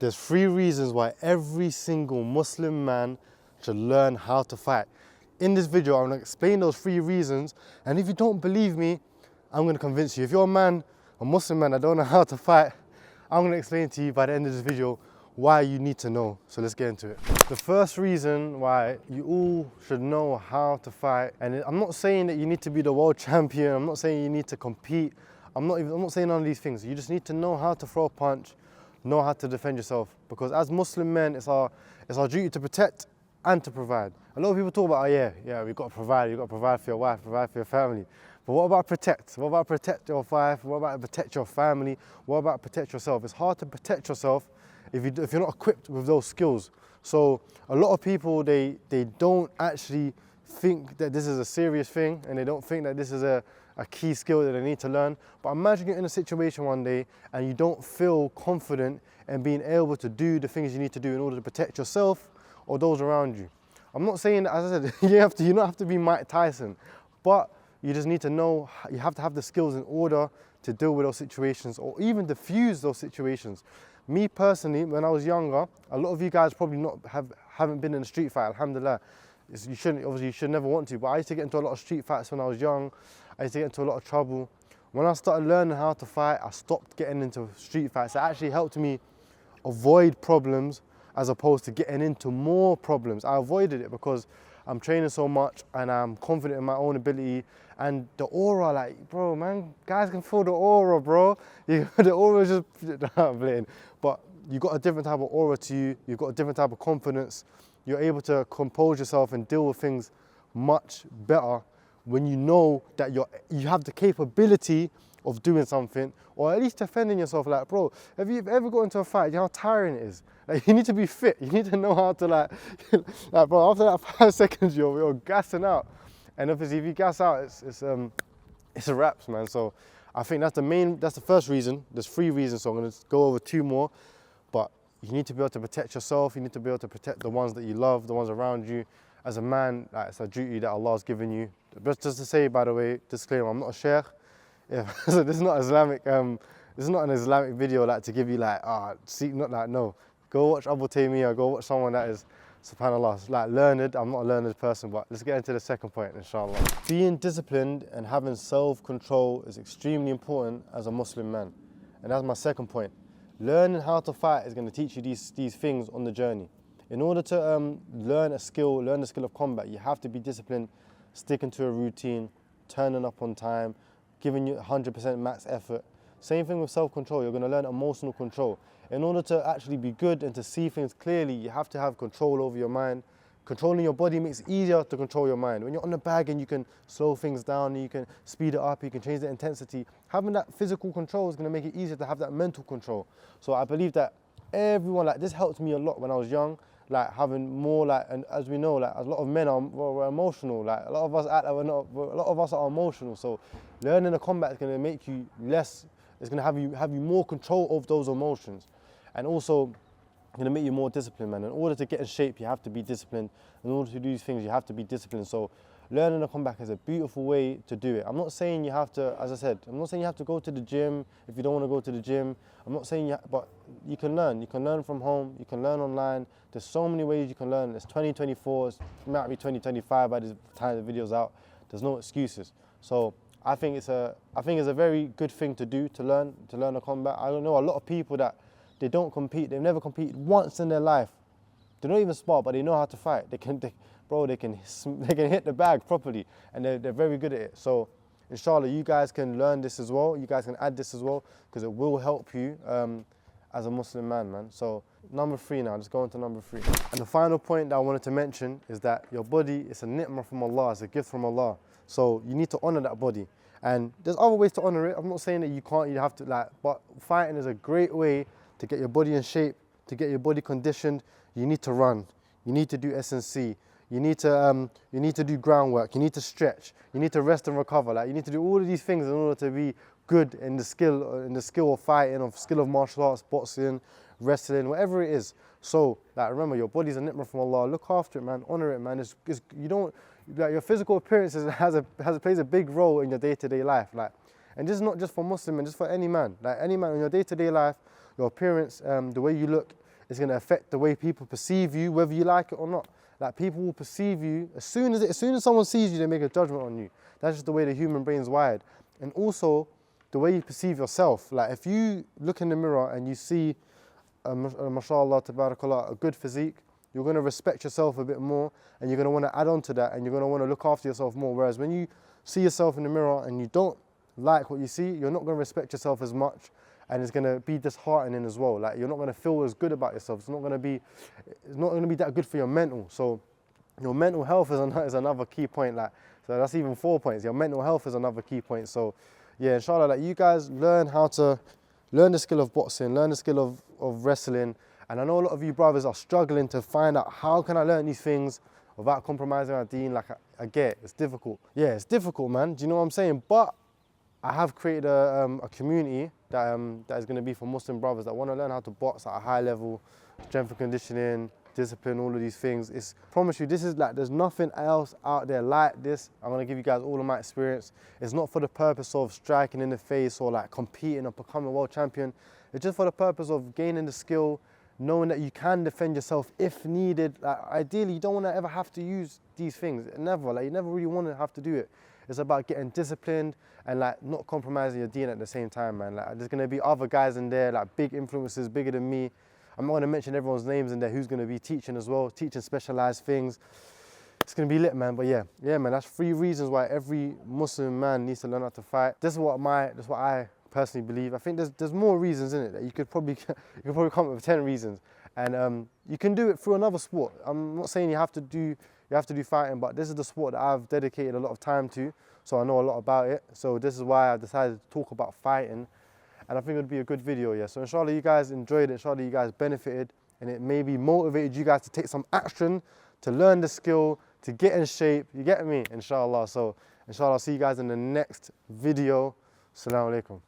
There's 3 reasons why every single Muslim man should learn how to fight. In this video, I'm gonna explain those 3 reasons, and if you don't believe me, I'm gonna convince you. If you're a Muslim man that don't know how to fight, I'm gonna explain to you by the end of this video why you need to know. So let's get into it. The first reason why you all should know how to fight, and I'm not saying that you need to be the world champion, I'm not saying you need to compete, I'm not saying none of these things. You just need to know how to throw a punch, know how to defend yourself. Because as Muslim men, it's our duty to protect and to provide. A lot of people talk about, oh yeah, we've got to provide for your wife, provide for your family. But what about protect? What about protect your wife? What about protect your family? What about protect yourself? It's hard to protect yourself if you're not equipped with those skills. So a lot of people, they don't actually think that this is a serious thing, and they don't think that this is a key skill that they need to learn. But imagine you're in a situation one day and you don't feel confident in being able to do the things you need to do in order to protect yourself or those around you. I'm not saying that, as I said, you don't have to be Mike Tyson, but you just need to know, you have to have the skills in order to deal with those situations or even diffuse those situations. Me personally, when I was younger, a lot of you guys probably haven't been in a street fight, alhamdulillah. You should never want to, but I used to get into a lot of street fights when I was young. I used to get into a lot of trouble. When I started learning how to fight, I stopped getting into street fights. It actually helped me avoid problems as opposed to getting into more problems. I avoided it because I'm training so much and I'm confident in my own ability, and the aura, like, bro, man, guys can feel the aura, bro. The aura is just, I'm playing. But you've got a different type of aura to you, you've got a different type of confidence, you're able to compose yourself and deal with things much better when you know that you have the capability of doing something, or at least defending yourself. Like, bro, have you ever got into a fight? You know how tiring it is? Like, you need to be fit. You need to know how to like bro, after that 5 seconds, you're gassing out. And obviously, if you gas out, it's a wraps, man. So I think that's the first reason. There's 3 reasons, so I'm gonna go over 2 more. But you need to be able to protect yourself. You need to be able to protect the ones that you love, the ones around you. As a man, like, it's a duty that Allah's given you. But just to say, by the way, disclaimer, I'm not a sheikh. Yeah, so this is not Islamic. This is not an Islamic video like to give you like, not like, no. Go watch Abu Taymiyyah. Go watch someone that is, subhanallah, like learned. I'm not a learned person, but let's get into the second point, inshallah. Being disciplined and having self-control is extremely important as a Muslim man, and that's my second point. Learning how to fight is going to teach you these things on the journey. In order to learn the skill of combat, you have to be disciplined, sticking to a routine, turning up on time, giving you 100% max effort. Same thing with self-control. You're going to learn emotional control. In order to actually be good and to see things clearly, you have to have control over your mind. Controlling your body makes it easier to control your mind. When you're on the bag and you can slow things down, you can speed it up, you can change the intensity. Having that physical control is going to make it easier to have that mental control. So I believe that everyone, like, this helped me a lot when I was young. Like, having more, like, and as we know, like, a lot of men we're emotional. Like, a lot of us act like a lot of us are emotional. So learning a combat is going to make you less. It's going to have you more control of those emotions, and also going to make you more disciplined, man. In order to get in shape, you have to be disciplined. In order to do these things, you have to be disciplined. So learning a combat is a beautiful way to do it. I'm not saying you have to, as I said, I'm not saying you have to go to the gym if you don't want to go to the gym. I'm not saying but you can learn. You can learn from home. You can learn online. There's so many ways you can learn. It's 2024. It might be 2025 by the time the video's out. There's no excuses. So I think it's a very good thing to do, to learn a combat. I don't know a lot of people that they don't compete. They've never competed once in their life. They don't even spar, but they know how to fight. They can hit the bag properly, and they're very good at it. So inshallah, you guys can learn this as well. You guys can add this as well, because it will help you as a Muslim man. So number 3 now, just go on to number 3. And the final point that I wanted to mention is that your body is a ni'mah from Allah, it's a gift from Allah. So you need to honor that body. And there's other ways to honor it. I'm not saying that you can't, you have to, like, but fighting is a great way to get your body in shape, to get your body conditioned. You need to run, you need to do S&C, you need to do groundwork, you need to stretch, you need to rest and recover. Like, you need to do all of these things in order to be good in the skill of fighting, of skill of martial arts, boxing, wrestling, whatever it is. So, like, remember, your body's a ni'mah from Allah. Look after it, man. Honor it, man. You don't, like, your physical appearance plays a big role in your day-to-day life. Like, and this is not just for Muslim, and just for any man. Like, any man in your day-to-day life, your appearance, the way you look, it's going to affect the way people perceive you, whether you like it or not. Like, people will perceive you, as soon as someone sees you, they make a judgment on you. That's just the way the human brain's wired. And also, the way you perceive yourself. Like, if you look in the mirror and you see, mashallah, tabarakallah, a good physique, you're going to respect yourself a bit more, and you're going to want to add on to that, and you're going to want to look after yourself more. Whereas when you see yourself in the mirror and you don't like what you see, you're not going to respect yourself as much, and it's going to be disheartening as well. Like, you're not going to feel as good about yourself. It's not going to be that good for your mental. So your mental health is another key point. Like, so that's even 4 points. Your mental health is another key point. So yeah, inshallah, like, you guys learn the skill of boxing, learn the skill of wrestling. And I know a lot of you brothers are struggling to find out, how can I learn these things without compromising our deen? Like, I get it, it's difficult. Yeah, it's difficult, man. Do you know what I'm saying? But I have created a community that is going to be for Muslim brothers that want to learn how to box at a high level, strength and conditioning, discipline, all of these things. I promise you, this is like, there's nothing else out there like this. I'm going to give you guys all of my experience. It's not for the purpose of striking in the face or like competing or becoming a world champion. It's just for the purpose of gaining the skill, knowing that you can defend yourself if needed. Like, ideally, you don't want to ever have to use these things. Never. Like, you never really want to have to do it. It's about getting disciplined and like not compromising your deen at the same time, man. Like, there's gonna be other guys in there, like big influencers, bigger than me. I'm not gonna mention everyone's names in there who's gonna be teaching as well, teaching specialized things. It's gonna be lit, man. But yeah, man. That's 3 reasons why every Muslim man needs to learn how to fight. This is what I personally believe. I think there's more reasons in it that you could probably come up with 10 reasons, and you can do it through another sport. I'm not saying you have to do fighting, but this is the sport that I've dedicated a lot of time to, so I know a lot about it. So this is why I decided to talk about fighting, and I think it would be a good video, yeah. So inshallah you guys enjoyed it, inshallah you guys benefited, and it maybe motivated you guys to take some action, to learn the skill, to get in shape, you get me, inshallah. So inshallah I'll see you guys in the next video. Assalamu alaikum.